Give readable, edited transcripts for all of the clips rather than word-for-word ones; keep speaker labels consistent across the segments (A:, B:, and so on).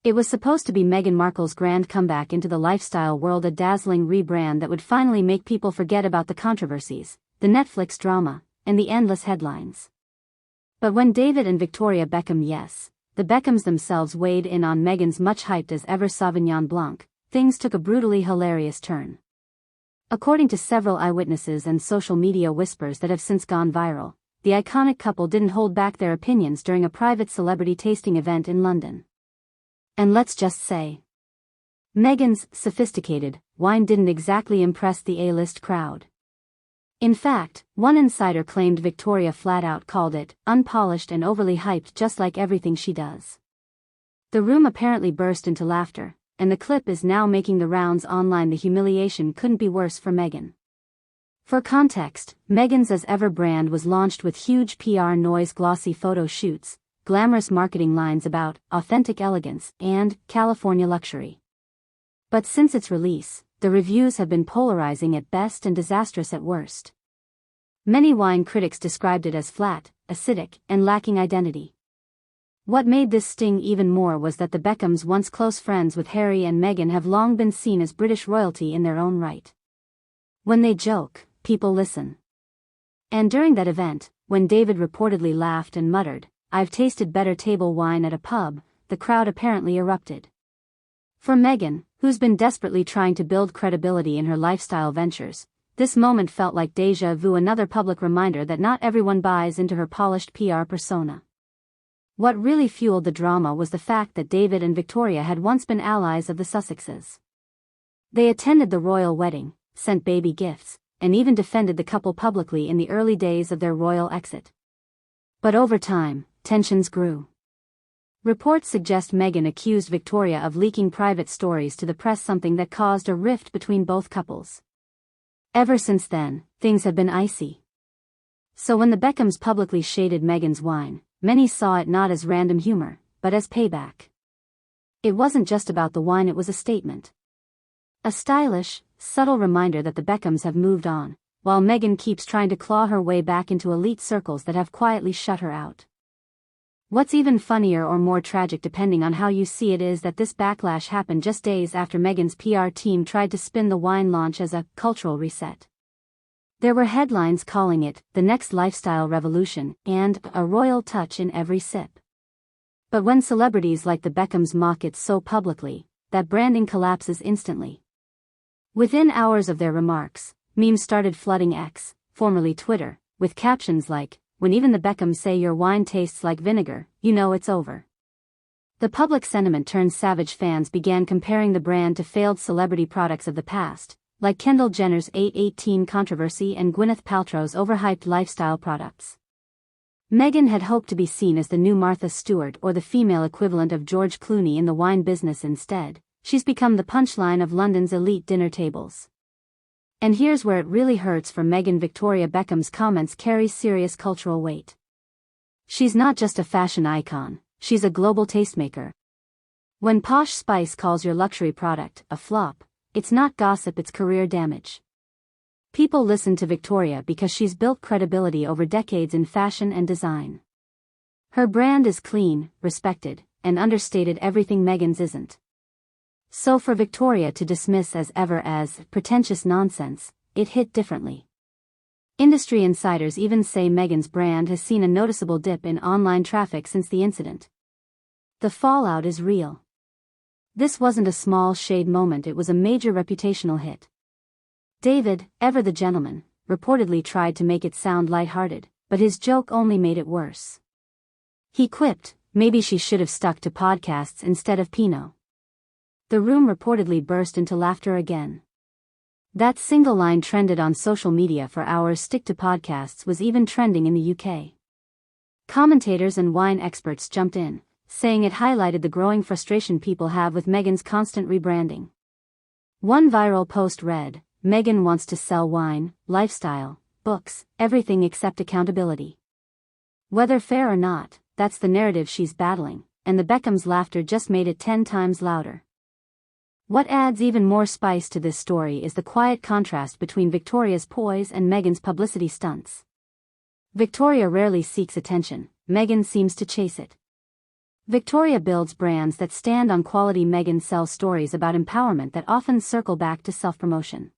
A: It was supposed to be Meghan Markle's grand comeback into the lifestyle world, a dazzling rebrand that would finally make people forget about the controversies, the Netflix drama, and the endless headlines. But when David and Victoria Beckham, yes, the Beckhams themselves, weighed in on Meghan's much-hyped As Ever Sauvignon Blanc, things took a brutally hilarious turn. According to several eyewitnesses and social media whispers that have since gone viral, the iconic couple didn't hold back their opinions during a private celebrity tasting event in London. And let's just say, Meghan's sophisticated wine didn't exactly impress the A-list crowd. In fact, one insider claimed Victoria flat-out called it unpolished and overly hyped, just like everything she does. The room apparently burst into laughter, and the clip is now making the rounds online. The humiliation couldn't be worse for Meghan. For context, Meghan's As Ever brand was launched with huge PR noise, glossy photo shoots, glamorous marketing lines about authentic elegance and California luxury. But since its release, the reviews have been polarizing at best and disastrous at worst. Many wine critics described it as flat, acidic, and lacking identity. What made this sting even more was that the Beckhams, once close friends with Harry and Meghan, have long been seen as British royalty in their own right. When they joke, people listen. And during that event, when David reportedly laughed and muttered, "I've tasted better table wine at a pub," the crowd apparently erupted. For Meghan, who's been desperately trying to build credibility in her lifestyle ventures, this moment felt like déjà vu, another public reminder that not everyone buys into her polished PR persona. What really fueled the drama was the fact that David and Victoria had once been allies of the Sussexes. They attended the royal wedding, sent baby gifts, and even defended the couple publicly in the early days of their royal exit. But over time, tensions grew. Reports suggest Meghan accused Victoria of leaking private stories to the press, something that caused a rift between both couples. Ever since then, things have been icy. So when the Beckhams publicly shaded Meghan's wine, many saw it not as random humor, but as payback. It wasn't just about the wine, it was a statement. A stylish, subtle reminder that the Beckhams have moved on, while Meghan keeps trying to claw her way back into elite circles that have quietly shut her out. What's even funnier, or more tragic depending on how you see it, is that this backlash happened just days after Meghan's PR team tried to spin the wine launch as a cultural reset. There were headlines calling it the next lifestyle revolution and a royal touch in every sip. But when celebrities like the Beckhams mock it so publicly, that branding collapses instantly. Within hours of their remarks, memes started flooding X, formerly Twitter, with captions like, "When even the Beckhams say your wine tastes like vinegar, you know it's over." The public sentiment turned savage. Fans began comparing the brand to failed celebrity products of the past, like Kendall Jenner's 818 controversy and Gwyneth Paltrow's overhyped lifestyle products. Meghan had hoped to be seen as the new Martha Stewart or the female equivalent of George Clooney in the wine business. Instead, she's become the punchline of London's elite dinner tables. And here's where it really hurts for Meghan. Victoria Beckham's comments carry serious cultural weight. She's not just a fashion icon, she's a global tastemaker. When Posh Spice calls your luxury product a flop, it's not gossip, it's career damage. People listen to Victoria because she's built credibility over decades in fashion and design. Her brand is clean, respected, and understated, everything Meghan's isn't. So for Victoria to dismiss As Ever as pretentious nonsense, it hit differently. Industry insiders even say Meghan's brand has seen a noticeable dip in online traffic since the incident. The fallout is real. This wasn't a small shade moment, it was a major reputational hit. David, ever the gentleman, reportedly tried to make it sound lighthearted, but his joke only made it worse. He quipped, "Maybe she should have stuck to podcasts instead of Pinot." The room reportedly burst into laughter again. That single line trended on social media for hours. "Stick to podcasts" was even trending in the UK. Commentators and wine experts jumped in, saying it highlighted the growing frustration people have with Meghan's constant rebranding. One viral post read, "Meghan wants to sell wine, lifestyle, books, everything except accountability." Whether fair or not, that's the narrative she's battling, and the Beckhams' laughter just made it 10 times louder. What adds even more spice to this story is the quiet contrast between Victoria's poise and Meghan's publicity stunts. Victoria rarely seeks attention, Meghan seems to chase it. Victoria builds brands that stand on quality. Meghan sells stories about empowerment that often circle back to self-promotion.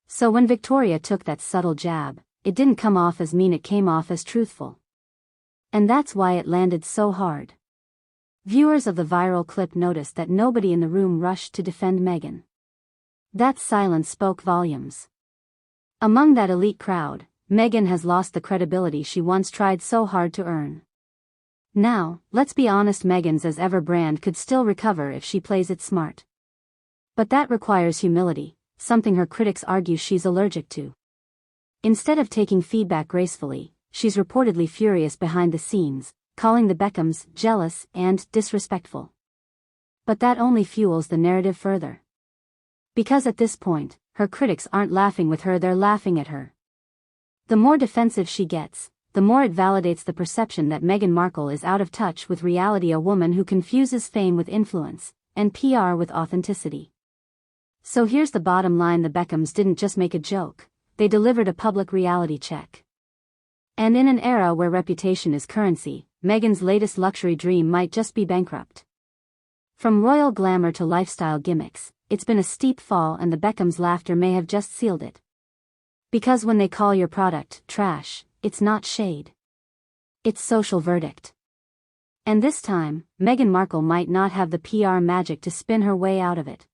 A: So when Victoria took that subtle jab, it didn't come off as mean, it came off as truthful. And that's why it landed so hard. Viewers of the viral clip noticed that nobody in the room rushed to defend Meghan. That silence spoke volumes. Among that elite crowd, Meghan has lost the credibility she once tried so hard to earn. Now, let's be honest, Meghan's As Ever brand could still recover if she plays it smart. But that requires humility, something her critics argue she's allergic to. Instead of taking feedback gracefully, she's reportedly furious behind the scenes, calling the Beckhams jealous and disrespectful. But that only fuels the narrative further. Because at this point, her critics aren't laughing with her, they're laughing at her. The more defensive she gets, the more it validates the perception that Meghan Markle is out of touch with reality, a woman who confuses fame with influence, and PR with authenticity. So here's the bottom line: the Beckhams didn't just make a joke, they delivered a public reality check. And in an era where reputation is currency, Meghan's latest luxury dream might just be bankrupt. From royal glamour to lifestyle gimmicks, it's been a steep fall, and the Beckhams' laughter may have just sealed it. Because when they call your product trash, it's not shade. It's social verdict. And this time, Meghan Markle might not have the PR magic to spin her way out of it.